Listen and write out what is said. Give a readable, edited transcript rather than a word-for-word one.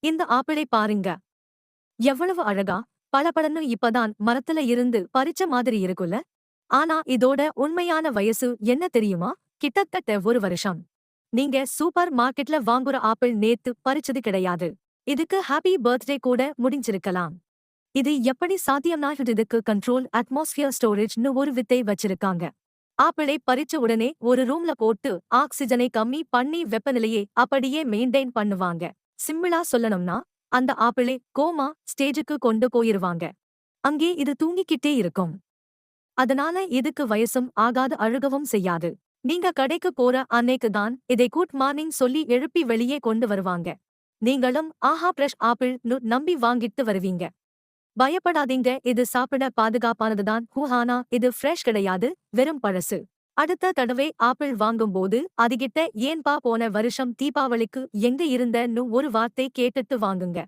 இந்த ஆப்பிளை பாருங்க. எவ்வளவு அழகா, பளபளன்னு இப்பதான் மரத்துல இருந்து பறிச்ச மாதிரி இருக்குல்ல? ஆனா இதோட உண்மையான வயசு என்ன தெரியுமா? கிட்டத்தட்ட 1 வருஷம். நீங்க சூப்பர் மார்க்கெட்ல வாங்குற ஆப்பிள் நேத்து பறிச்சது கிடையாது. இதுக்கு ஹாப்பி பர்த்டே கூட முடிஞ்சிருக்கலாம். இது எப்படி சாத்தியம்னா இதுக்கு கண்ட்ரோல் அட்மாஸ்பியர் ஸ்டோரேஜ்னு ஒரு வித்தை வச்சிருக்காங்க. ஆப்பிளை பறிச்ச உடனே ஒரு ரூம்ல போட்டு ஆக்சிஜனை கம்மி பண்ணி வெப்பநிலையை அப்படியே மெயின்டைன் பண்ணுவாங்க. சிம்பிளா சொல்லணும்னா, அந்த ஆப்பிளை கோமா ஸ்டேஜுக்கு கொண்டு போயிருவாங்க. அங்கே இது தூங்கிக்கிட்டே இருக்கும். அதனால இதுக்கு வயசும் ஆகாது, அழுகவும் செய்யாது. நீங்க கடைக்கு போற அன்னைக்கு தான் இதை குட் மார்னிங் சொல்லி எழுப்பி வெளியே கொண்டு வருவாங்க. நீங்களும் ஆஹா ஃப்ரெஷ் ஆப்பிள்னு நம்பி வாங்கிட்டு வருவீங்க. பயப்படாதீங்க, இது சாப்பிட பாதுகாப்பானதுதான். ஆனா இது ஃப்ரெஷ் கிடையாது, வெறும் பழசு. அடுத்த தடவை ஆப்பிள் வாங்கும்போது அதுகிட்ட ஏன்பா போன வருஷம் தீபாவளிக்கு எங்க இருந்தன்னு ஒரு வார்த்தை கேட்டுட்டு வாங்குங்க.